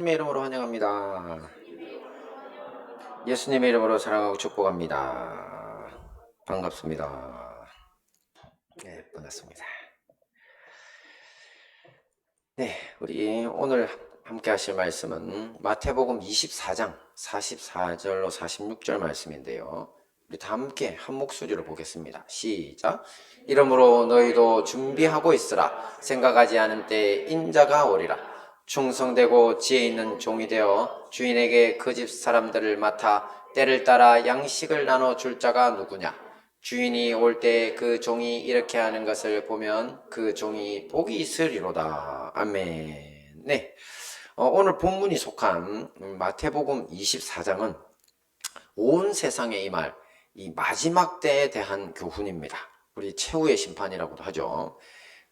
예수님의 이름으로 환영합니다. 예수님의 이름으로 사랑하고 축복합니다. 반갑습니다. 네, 반갑습니다. 네, 우리 오늘 함께 하실 말씀은 마태복음 24장 44절로 46절 말씀인데요. 우리 다 함께 한 목소리로 보겠습니다. 시작. 이러므로 너희도 준비하고 있으라. 생각하지 않은 때에 인자가 오리라. 충성되고 지혜 있는 종이 되어 주인에게 그 집 사람들을 맡아 때를 따라 양식을 나눠 줄 자가 누구냐? 주인이 올 때 그 종이 이렇게 하는 것을 보면 그 종이 복이 있으리로다. 아멘. 네. 오늘 본문이 속한 마태복음 24장은 온 세상에 임할 이 마지막 때에 대한 교훈입니다. 우리 최후의 심판이라고도 하죠.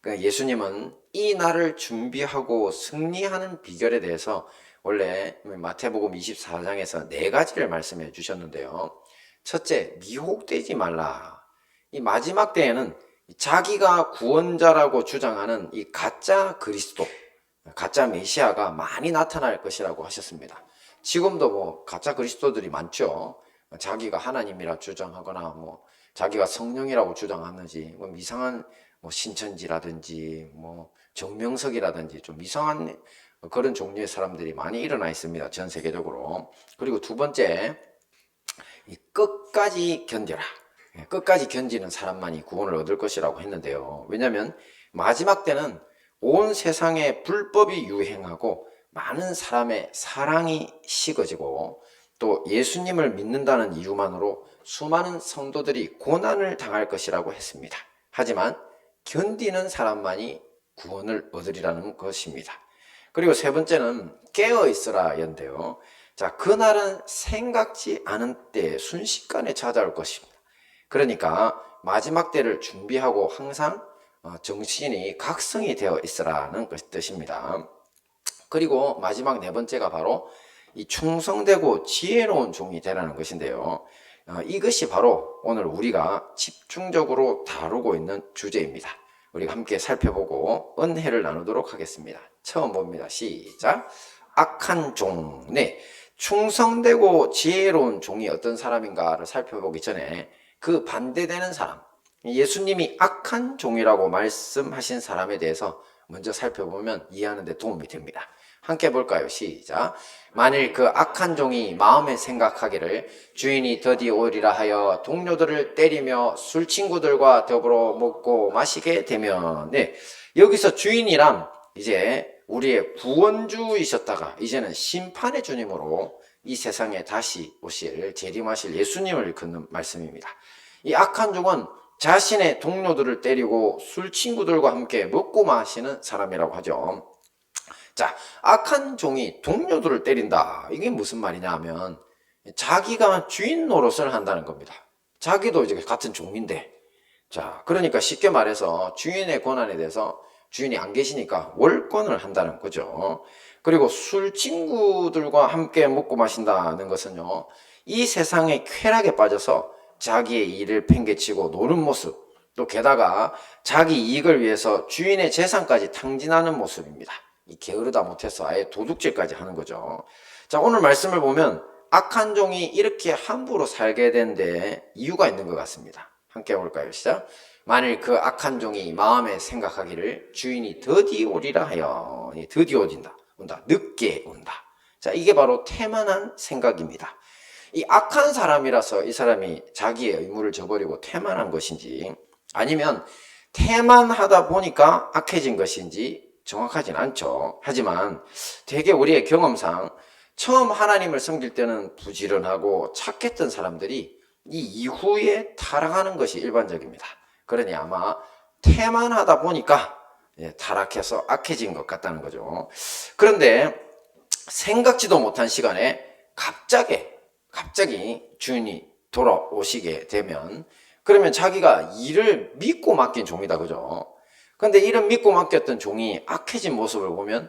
예수님은 이 날을 준비하고 승리하는 비결에 대해서 원래 마태복음 24장에서 4가지를 말씀해 주셨는데요. 첫째, 미혹되지 말라. 이 마지막 때에는 자기가 구원자라고 주장하는 이 가짜 그리스도, 가짜 메시아가 많이 나타날 것이라고 하셨습니다. 지금도 가짜 그리스도들이 많죠. 자기가 하나님이라 주장하거나 자기가 성령이라고 주장하는지 이상한 신천지라든지 정명석이라든지 좀 이상한 그런 종류의 사람들이 많이 일어나 있습니다. 전 세계적으로. 그리고 두 번째, 끝까지 견뎌라. 끝까지 견디는 사람만이 구원을 얻을 것이라고 했는데요. 왜냐하면 마지막 때는 온 세상에 불법이 유행하고 많은 사람의 사랑이 식어지고 또 예수님을 믿는다는 이유만으로 수많은 성도들이 고난을 당할 것이라고 했습니다. 하지만 견디는 사람만이 구원을 얻으리라는 것입니다. 그리고 세 번째는 깨어있으라 였는데요. 자, 그날은 생각지 않은 때에 순식간에 찾아올 것입니다. 그러니까 마지막 때를 준비하고 항상 정신이 각성이 되어 있으라는 뜻입니다. 그리고 마지막 네 번째가 바로 이 충성되고 지혜로운 종이 되라는 것인데요. 이것이 바로 오늘 우리가 집중적으로 다루고 있는 주제입니다. 우리가 함께 살펴보고 은혜를 나누도록 하겠습니다. 처음 봅니다. 시작. 악한 종. 네. 충성되고 지혜로운 종이 어떤 사람인가를 살펴보기 전에 그 반대되는 사람, 예수님이 악한 종이라고 말씀하신 사람에 대해서 먼저 살펴보면 이해하는 데 도움이 됩니다. 함께 볼까요? 시작. 만일 그 악한 종이 마음에 생각하기를 주인이 더디 오리라 하여 동료들을 때리며 술 친구들과 더불어 먹고 마시게 되면, 네, 여기서 주인이란 이제 우리의 구원주이셨다가 이제는 심판의 주님으로 이 세상에 다시 오실 재림하실 예수님을 일컫는 말씀입니다. 이 악한 종은 자신의 동료들을 때리고 술 친구들과 함께 먹고 마시는 사람이라고 하죠. 자, 악한 종이 동료들을 때린다. 이게 무슨 말이냐 하면 자기가 주인 노릇을 한다는 겁니다. 자기도 이제 같은 종인데, 자, 그러니까 쉽게 말해서 주인의 권한에 대해서 주인이 안 계시니까 월권을 한다는 거죠. 그리고 술 친구들과 함께 먹고 마신다는 것은요, 이 세상의 쾌락에 빠져서 자기의 일을 팽개치고 노는 모습, 또 게다가 자기 이익을 위해서 주인의 재산까지 탕진하는 모습입니다. 이 게으르다 못해서 아예 도둑질까지 하는 거죠. 자, 오늘 말씀을 보면 악한 종이 이렇게 함부로 살게 된 데 이유가 있는 것 같습니다. 함께 볼까요? 시작. 만일 그 악한 종이 마음에 생각하기를 주인이 더디 오리라 하여, 더디 온다, 늦게 온다. 자, 이게 바로 태만한 생각입니다. 이 악한 사람이라서 이 사람이 자기의 의무를 저버리고 태만한 것인지, 아니면 태만하다 보니까 악해진 것인지 정확하진 않죠. 하지만 되게 우리의 경험상 처음 하나님을 섬길 때는 부지런하고 착했던 사람들이 이 이후에 타락하는 것이 일반적입니다. 그러니 아마 태만하다 보니까 타락해서 악해진 것 같다는 거죠. 그런데 생각지도 못한 시간에 갑자기 주인이 돌아오시게 되면, 그러면 자기가 일을 믿고 맡긴 종이다, 그죠? 근데 이런 믿고 맡겼던 종이 악해진 모습을 보면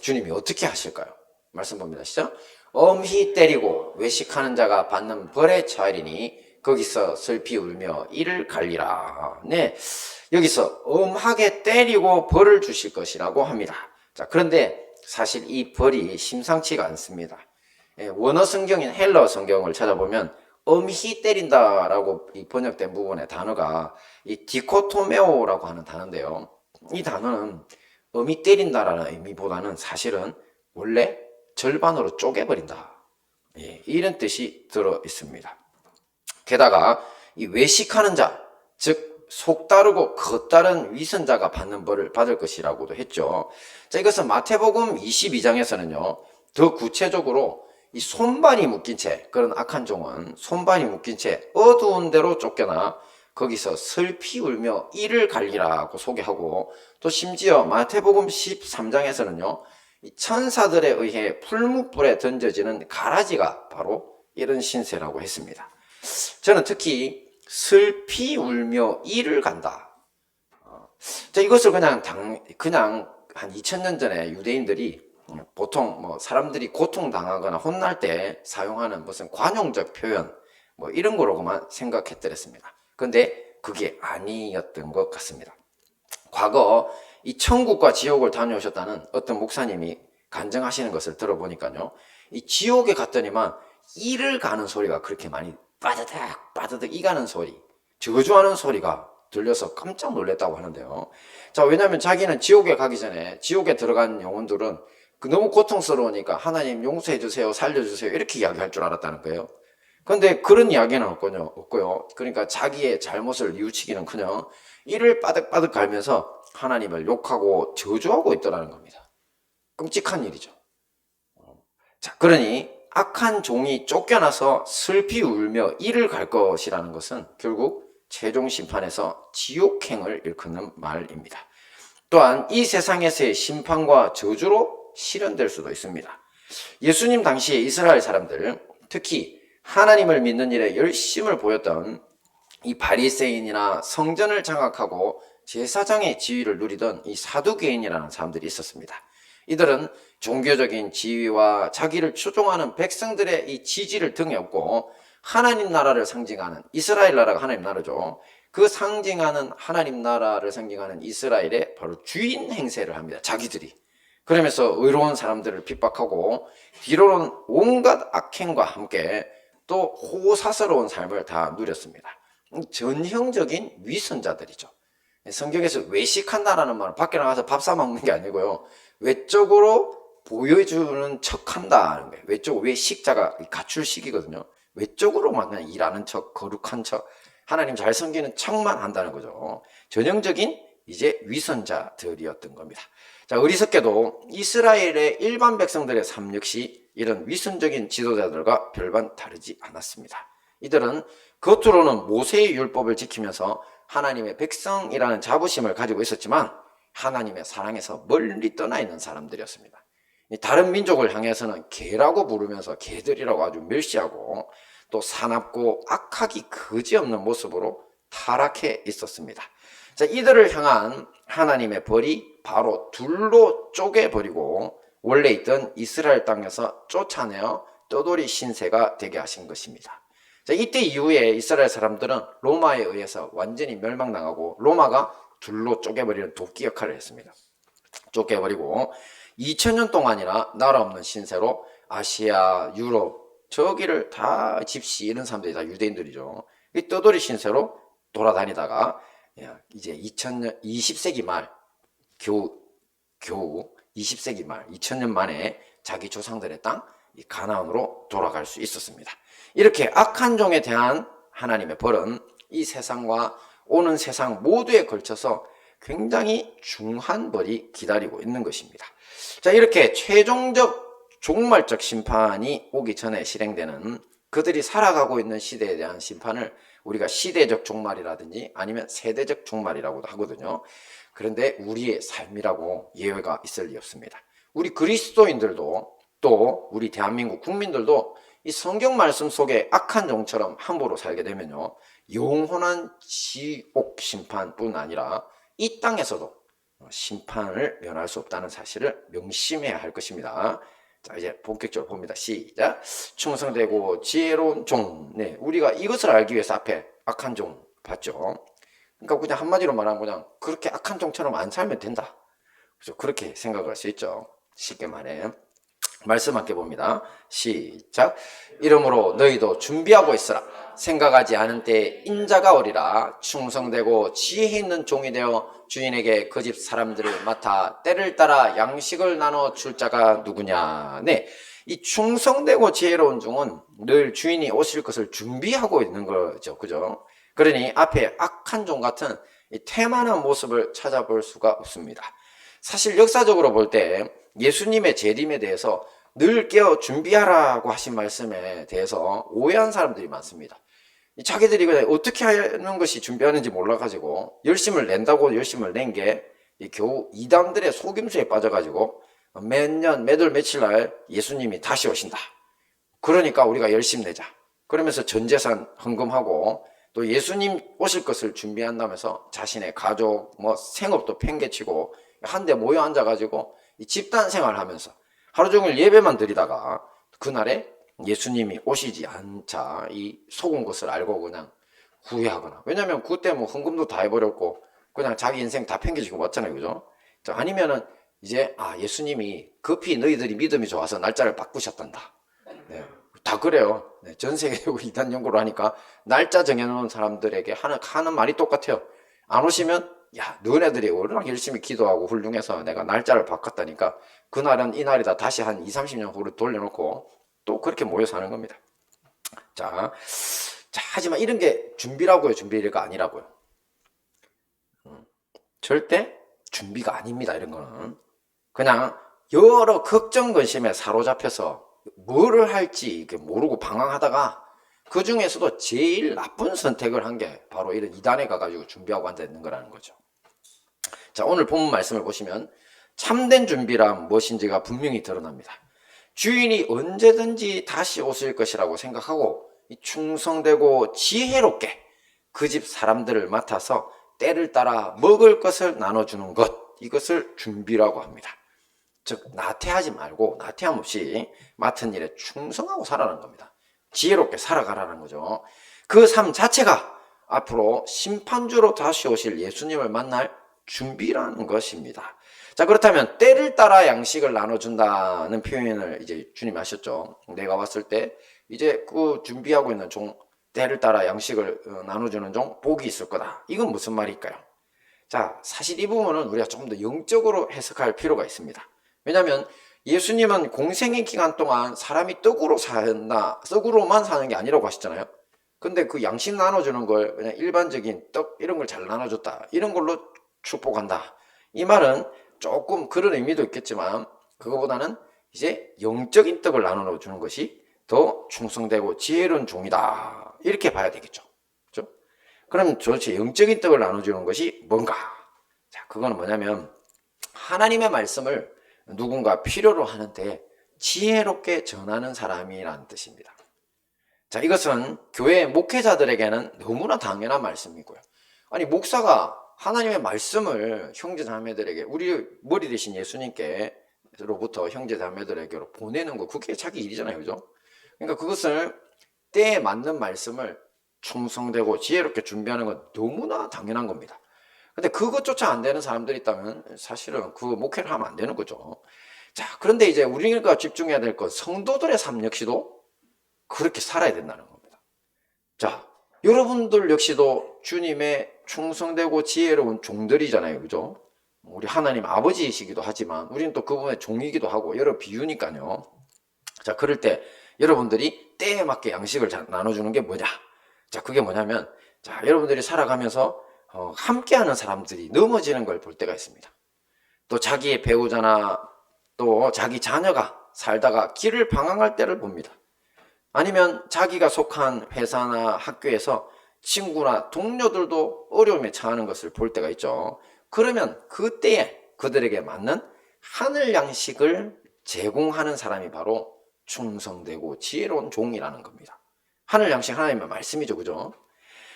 주님이 어떻게 하실까요? 말씀 봅니다. 시작. 엄히 때리고 외식하는 자가 받는 벌에 처하리니 거기서 슬피 울며 이를 갈리라. 네, 여기서 엄하게 때리고 벌을 주실 것이라고 합니다. 자, 그런데 사실 이 벌이 심상치가 않습니다. 원어 성경인 헬러 성경을 찾아보면 엄히 때린다라고 번역된 부분의 단어가 이 디코토메오라고 하는 단어인데요. 이 단어는 엄히 때린다라는 의미보다는 사실은 원래 절반으로 쪼개버린다. 이런 뜻이 들어 있습니다. 게다가 이 외식하는 자, 즉 속다르고 겉다른 위선자가 받는 벌을 받을 것이라고도 했죠. 자, 이것은 마태복음 22장에서는요. 더 구체적으로 이 손발이 묶인 채, 그런 악한 종은 손발이 묶인 채 어두운 데로 쫓겨나 거기서 슬피 울며 이를 갈리라고 소개하고, 또 심지어 마태복음 13장에서는요. 이 천사들에 의해 풀무불에 던져지는 가라지가 바로 이런 신세라고 했습니다. 저는 특히 슬피 울며 이를 간다. 자, 이것을 그냥 한 2000년 전에 유대인들이 보통 사람들이 고통당하거나 혼날 때 사용하는 무슨 관용적 표현 이런 거로만 생각했더랬습니다. 근데 그게 아니었던 것 같습니다. 과거 이 천국과 지옥을 다녀오셨다는 어떤 목사님이 간증하시는 것을 들어보니까요. 이 지옥에 갔더니만 이를 가는 소리가 그렇게 많이 빠드득 이가는 소리, 저주하는 소리가 들려서 깜짝 놀랐다고 하는데요. 자, 왜냐하면 자기는 지옥에 가기 전에 지옥에 들어간 영혼들은 너무 고통스러우니까 하나님 용서해 주세요, 살려주세요 이렇게 이야기할 줄 알았다는 거예요. 그런데 그런 이야기는 없고요. 그러니까 자기의 잘못을 뉘우치기는커녕 이를 빠득빠득 갈면서 하나님을 욕하고 저주하고 있더라는 겁니다. 끔찍한 일이죠. 자, 그러니 악한 종이 쫓겨나서 슬피 울며 이를 갈 것이라는 것은 결국 최종 심판에서 지옥행을 일컫는 말입니다. 또한 이 세상에서의 심판과 저주로 실현될 수도 있습니다. 예수님 당시에 이스라엘 사람들, 특히 하나님을 믿는 일에 열심을 보였던 이 바리새인이나 성전을 장악하고 제사장의 지위를 누리던 이 사두개인이라는 사람들이 있었습니다. 이들은 종교적인 지위와 자기를 추종하는 백성들의 이 지지를 등에 업고 하나님 나라를 상징하는, 이스라엘 나라가 하나님 나라죠. 그 상징하는 하나님 나라를 상징하는 이스라엘의 바로 주인 행세를 합니다. 자기들이. 그러면서 의로운 사람들을 핍박하고 뒤로는 온갖 악행과 함께 또 호사스러운 삶을 다 누렸습니다. 전형적인 위선자들이죠. 성경에서 외식한다라는 말은 밖에 나가서 밥 사 먹는 게 아니고요. 외적으로 보여주는 척 한다는 거예요. 외식자가 가출식이거든요. 외적으로만 그냥 일하는 척, 거룩한 척, 하나님 잘 섬기는 척만 한다는 거죠. 전형적인 이제 위선자들이었던 겁니다. 자, 어리석게도 이스라엘의 일반 백성들의 삶 역시 이런 위선적인 지도자들과 별반 다르지 않았습니다. 이들은 겉으로는 모세의 율법을 지키면서 하나님의 백성이라는 자부심을 가지고 있었지만 하나님의 사랑에서 멀리 떠나 있는 사람들이었습니다. 다른 민족을 향해서는 개라고 부르면서 개들이라고 아주 멸시하고 또 사납고 악하기 그지없는 모습으로 타락해 있었습니다. 자, 이들을 향한 하나님의 벌이 바로 둘로 쪼개버리고 원래 있던 이스라엘 땅에서 쫓아내어 떠돌이 신세가 되게 하신 것입니다. 자, 이때 이후에 이스라엘 사람들은 로마에 의해서 완전히 멸망당하고 로마가 둘로 쪼개버리는 도끼 역할을 했습니다. 쪼개버리고 2000년 동안이나 나라 없는 신세로 아시아, 유럽, 저기를 다 집시 이런 사람들이 다 유대인들이죠. 이 떠돌이 신세로 돌아다니다가 이제 2000년, 20세기 말 겨우 20세기 말 2000년 만에 자기 조상들의 땅 가나안으로 돌아갈 수 있었습니다. 이렇게 악한 종에 대한 하나님의 벌은 이 세상과 오는 세상 모두에 걸쳐서 굉장히 중한 벌이 기다리고 있는 것입니다. 자, 이렇게 최종적 종말적 심판이 오기 전에 실행되는 그들이 살아가고 있는 시대에 대한 심판을 우리가 시대적 종말이라든지 아니면 세대적 종말이라고도 하거든요. 그런데 우리의 삶이라고 예외가 있을 리 없습니다. 우리 그리스도인들도 또 우리 대한민국 국민들도 이 성경 말씀 속에 악한 종처럼 함부로 살게 되면요, 영원한 지옥 심판뿐 아니라 이 땅에서도 심판을 면할 수 없다는 사실을 명심해야 할 것입니다. 자, 이제 본격적으로 봅니다. 시작. 충성되고 지혜로운 종. 네, 우리가 이것을 알기 위해서 앞에 악한 종 봤죠. 그러니까 그냥 한마디로 말하면 그냥 그렇게 악한 종처럼 안 살면 된다. 그렇죠? 그렇게 생각을 할 수 있죠. 쉽게 말해. 말씀 함께 봅니다. 시작. 이러므로 너희도 준비하고 있으라. 생각하지 않은 때에 인자가 오리라. 충성되고 지혜 있는 종이 되어 주인에게 그 집 사람들을 맡아 때를 따라 양식을 나눠 줄 자가 누구냐. 네, 이 충성되고 지혜로운 종은 늘 주인이 오실 것을 준비하고 있는 거죠. 그죠? 그러니 앞에 악한 종 같은 이 태만한 모습을 찾아볼 수가 없습니다. 사실 역사적으로 볼 때 예수님의 재림에 대해서 늘 깨어 준비하라고 하신 말씀에 대해서 오해한 사람들이 많습니다. 자기들이 그냥 어떻게 하는 것이 준비하는지 몰라가지고 열심을 낸다고 열심을 낸 게 겨우 이단들의 속임수에 빠져가지고 몇 월 며칠 날 예수님이 다시 오신다. 그러니까 우리가 열심히 내자. 그러면서 전 재산 헌금하고 또 예수님 오실 것을 준비한다면서 자신의 가족, 생업도 팽개치고 한데 모여 앉아가지고 집단 생활하면서 하루 종일 예배만 드리다가 그날에 예수님이 오시지 않자 이 속은 것을 알고 그냥 후회하거나, 왜냐면 그때 헌금도 다 해버렸고 그냥 자기 인생 다 팽개치고 왔잖아요. 그죠? 아니면은 이제 예수님이 급히 너희들이 믿음이 좋아서 날짜를 바꾸셨단다. 네, 다 그래요. 네, 전 세계적으로 이단 연구를 하니까 날짜 정해놓은 사람들에게 하는 말이 똑같아요. 안 오시면 야, 너네들이 워낙 열심히 기도하고 훌륭해서 내가 날짜를 바꿨다니까 그날은 이날이다. 다시 한 20, 30년 후로 돌려놓고 또 그렇게 모여 사는 겁니다. 자, 하지만 이런 게 준비라고요? 준비가 아니라고요? 절대 준비가 아닙니다. 이런 거는 그냥 여러 걱정 근심에 사로잡혀서 뭐를 할지 모르고 방황하다가 그 중에서도 제일 나쁜 선택을 한 게 바로 이런 이단에 가가지고 준비하고 앉아 있는 거라는 거죠. 자, 오늘 본문 말씀을 보시면 참된 준비란 무엇인지가 분명히 드러납니다. 주인이 언제든지 다시 오실 것이라고 생각하고 충성되고 지혜롭게 그 집 사람들을 맡아서 때를 따라 먹을 것을 나눠주는 것, 이것을 준비라고 합니다. 즉 나태하지 말고 나태함 없이 맡은 일에 충성하고 살아가는 겁니다. 지혜롭게 살아가라는 거죠. 그 삶 자체가 앞으로 심판주로 다시 오실 예수님을 만날 준비라는 것입니다. 자, 그렇다면 때를 따라 양식을 나눠준다는 표현을 이제 주님이 하셨죠. 내가 왔을 때 이제 그 준비하고 있는 종, 때를 따라 양식을 나눠주는 종 복이 있을 거다. 이건 무슨 말일까요? 자, 사실 이 부분은 우리가 조금 더 영적으로 해석할 필요가 있습니다. 왜냐하면 예수님은 공생의 기간 동안 사람이 떡으로만 사는 게 아니라고 하셨잖아요. 근데 그 양식 나눠주는 걸 그냥 일반적인 떡 이런 걸 잘 나눠줬다, 이런 걸로 축복한다, 이 말은 조금 그런 의미도 있겠지만 그거보다는 이제 영적인 떡을 나눠주는 것이 더 충성되고 지혜로운 종이다, 이렇게 봐야 되겠죠. 그렇죠? 그럼 도대체 영적인 떡을 나눠주는 것이 뭔가? 자, 그거는 뭐냐면 하나님의 말씀을 누군가 필요로 하는데 지혜롭게 전하는 사람이라는 뜻입니다. 자, 이것은 교회 목회자들에게는 너무나 당연한 말씀이고요. 아니, 목사가 하나님의 말씀을 형제자매들에게, 우리 머리 대신 예수님께로부터 형제자매들에게로 보내는 거, 그게 자기 일이잖아요. 그죠? 그러니까 그것을 때에 맞는 말씀을 충성되고 지혜롭게 준비하는 건 너무나 당연한 겁니다. 근데 그것조차 안 되는 사람들이 있다면 사실은 그 목회를 하면 안 되는 거죠. 자, 그런데 이제 우리가 집중해야 될 건 성도들의 삶 역시도 그렇게 살아야 된다는 겁니다. 자, 여러분들 역시도 주님의 충성되고 지혜로운 종들이잖아요. 그죠? 우리 하나님 아버지이시기도 하지만 우리는 또 그분의 종이기도 하고 여러 비유니까요. 자, 그럴 때 여러분들이 때에 맞게 양식을 나눠주는 게 뭐냐? 자, 그게 뭐냐면, 자, 여러분들이 살아가면서 함께하는 사람들이 넘어지는 걸 볼 때가 있습니다. 또 자기의 배우자나 또 자기 자녀가 살다가 길을 방황할 때를 봅니다. 아니면 자기가 속한 회사나 학교에서 친구나 동료들도 어려움에 처하는 것을 볼 때가 있죠. 그러면 그때에 그들에게 맞는 하늘 양식을 제공하는 사람이 바로 충성되고 지혜로운 종이라는 겁니다. 하늘 양식, 하나님의 말씀이죠. 그죠?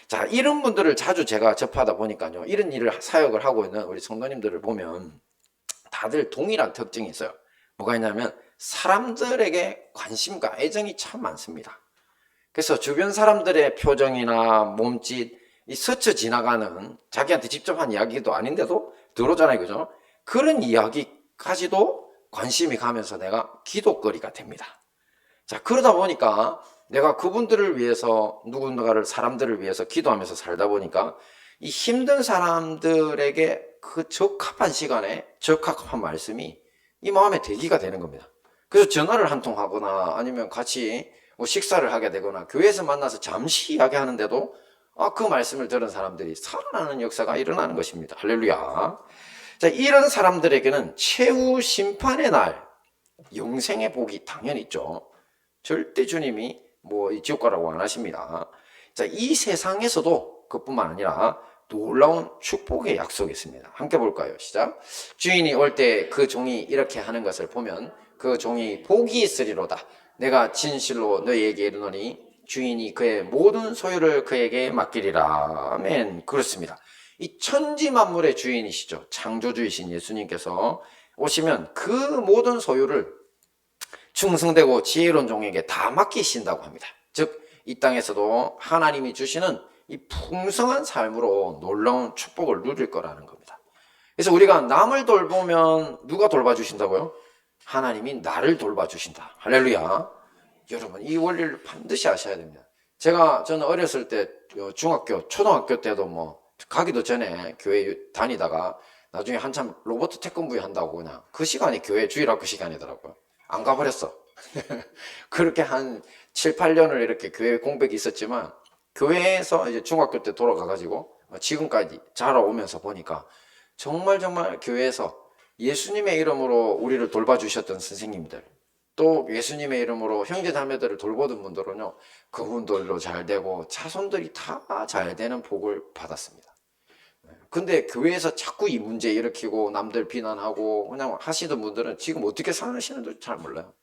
자, 이런 분들을 자주 제가 접하다 보니까요, 이런 일을 사역을 하고 있는 우리 성도님들을 보면 다들 동일한 특징이 있어요. 뭐가 있냐면 사람들에게 관심과 애정이 참 많습니다. 그래서 주변 사람들의 표정이나 몸짓, 이 스쳐 지나가는, 자기한테 직접 한 이야기도 아닌데도 들어오잖아요. 그죠? 그런 이야기까지도 관심이 가면서 내가 기도거리가 됩니다. 자, 그러다 보니까 내가 그분들을 위해서 누군가를 사람들을 위해서 기도하면서 살다 보니까 이 힘든 사람들에게 그 적합한 시간에 적합한 말씀이 이 마음에 대기가 되는 겁니다. 그래서 전화를 한 통 하거나 아니면 같이 뭐 식사를 하게 되거나 교회에서 만나서 잠시 이야기하는데도 그 말씀을 들은 사람들이 살아나는 역사가 일어나는 것입니다. 할렐루야. 자, 이런 사람들에게는 최후 심판의 날 영생의 복이 당연히 있죠. 절대 주님이 뭐 지옥 가라고 안 하십니다. 자, 이 세상에서도 그뿐만 아니라 놀라운 축복의 약속이 있습니다. 함께 볼까요? 시작. 주인이 올 때 그 종이 이렇게 하는 것을 보면 그 종이 복이 있으리로다. 내가 진실로 너희에게 이르노니 주인이 그의 모든 소유를 그에게 맡기리라. 아멘. 그렇습니다. 이 천지 만물의 주인이시죠. 창조주이신 예수님께서 오시면 그 모든 소유를 충성되고 지혜로운 종에게 다 맡기신다고 합니다. 즉 이 땅에서도 하나님이 주시는 이 풍성한 삶으로 놀라운 축복을 누릴 거라는 겁니다. 그래서 우리가 남을 돌보면 누가 돌봐주신다고요? 하나님이 나를 돌봐주신다. 할렐루야. 여러분, 이 원리를 반드시 아셔야 됩니다. 저는 어렸을 때 중학교, 초등학교 때도 뭐 가기도 전에 교회 다니다가 나중에 한참 로봇 태권브이 한다고 그냥 그 시간이 교회 주일학교 시간이더라고요. 안 가버렸어. 그렇게 한 7, 8년을 이렇게 교회 공백이 있었지만 교회에서 이제 중학교 때 돌아가가지고 지금까지 자라오면서 보니까 정말 교회에서 예수님의 이름으로 우리를 돌봐주셨던 선생님들, 또 예수님의 이름으로 형제자매들을 돌보던 분들은요, 그분들로 잘 되고 자손들이 다 잘 되는 복을 받았습니다. 근데 교회에서 자꾸 이 문제 일으키고 남들 비난하고 그냥 하시던 분들은 지금 어떻게 사시는지 잘 몰라요.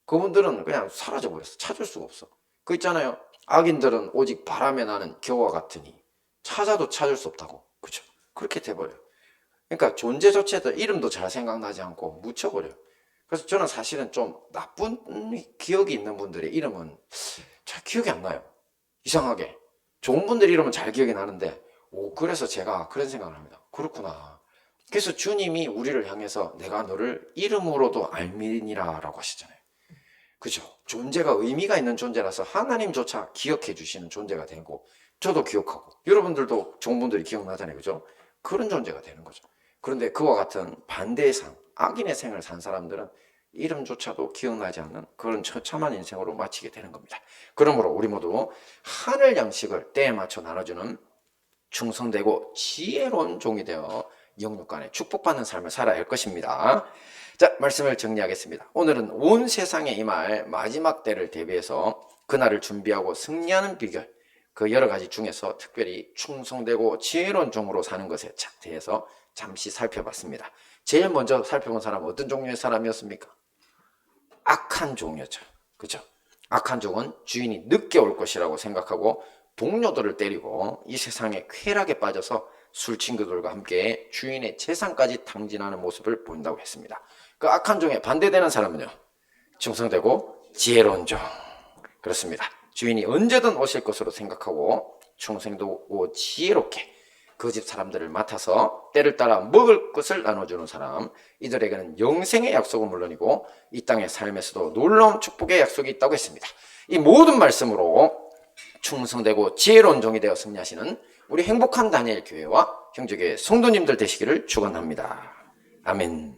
그분들은 그냥 사라져 버렸어. 찾을 수가 없어. 그 있잖아요. 악인들은 오직 바람에 나는 겨와 같으니 찾아도 찾을 수 없다고. 그렇죠? 그렇게 돼버려요. 그러니까 존재 자체도 이름도 잘 생각나지 않고 묻혀버려요. 그래서 저는 사실은 좀 나쁜 기억이 있는 분들의 이름은 잘 기억이 안 나요. 이상하게. 좋은 분들 이름은 잘 기억이 나는데 그래서 제가 그런 생각을 합니다. 그렇구나. 그래서 주님이 우리를 향해서 내가 너를 이름으로도 알미니라 라고 하시잖아요. 그죠? 존재가 의미가 있는 존재라서 하나님조차 기억해 주시는 존재가 되고 저도 기억하고 여러분들도 좋은 분들이 기억나잖아요. 그죠? 그런 존재가 되는 거죠. 그런데 그와 같은 반대의 삶, 악인의 생을 산 사람들은 이름조차도 기억나지 않는 그런 처참한 인생으로 마치게 되는 겁니다. 그러므로 우리 모두 하늘 양식을 때에 맞춰 나눠주는 충성되고 지혜로운 종이 되어 영육간에 축복받는 삶을 살아야 할 것입니다. 자, 말씀을 정리하겠습니다. 오늘은 온 세상에 임할 마지막 때를 대비해서 그날을 준비하고 승리하는 비결, 그 여러 가지 중에서 특별히 충성되고 지혜로운 종으로 사는 것에 대해서 잠시 살펴봤습니다. 제일 먼저 살펴본 사람은 어떤 종류의 사람이었습니까? 악한 종이었죠. 그죠? 악한 종은 주인이 늦게 올 것이라고 생각하고 동료들을 때리고 이 세상에 쾌락에 빠져서 술 친구들과 함께 주인의 재산까지 탕진하는 모습을 보인다고 했습니다. 그 악한 종에 반대되는 사람은요, 충성되고 지혜로운 종. 그렇습니다. 주인이 언제든 오실 것으로 생각하고 충성되고 지혜롭게 그 집 사람들을 맡아서 때를 따라 먹을 것을 나눠주는 사람, 이들에게는 영생의 약속은 물론이고 이 땅의 삶에서도 놀라운 축복의 약속이 있다고 했습니다. 이 모든 말씀으로 충성되고 지혜로운 종이 되어 승리하시는 우리 행복한 다니엘 교회와 형제교회 성도님들 되시기를 축원합니다. 아멘.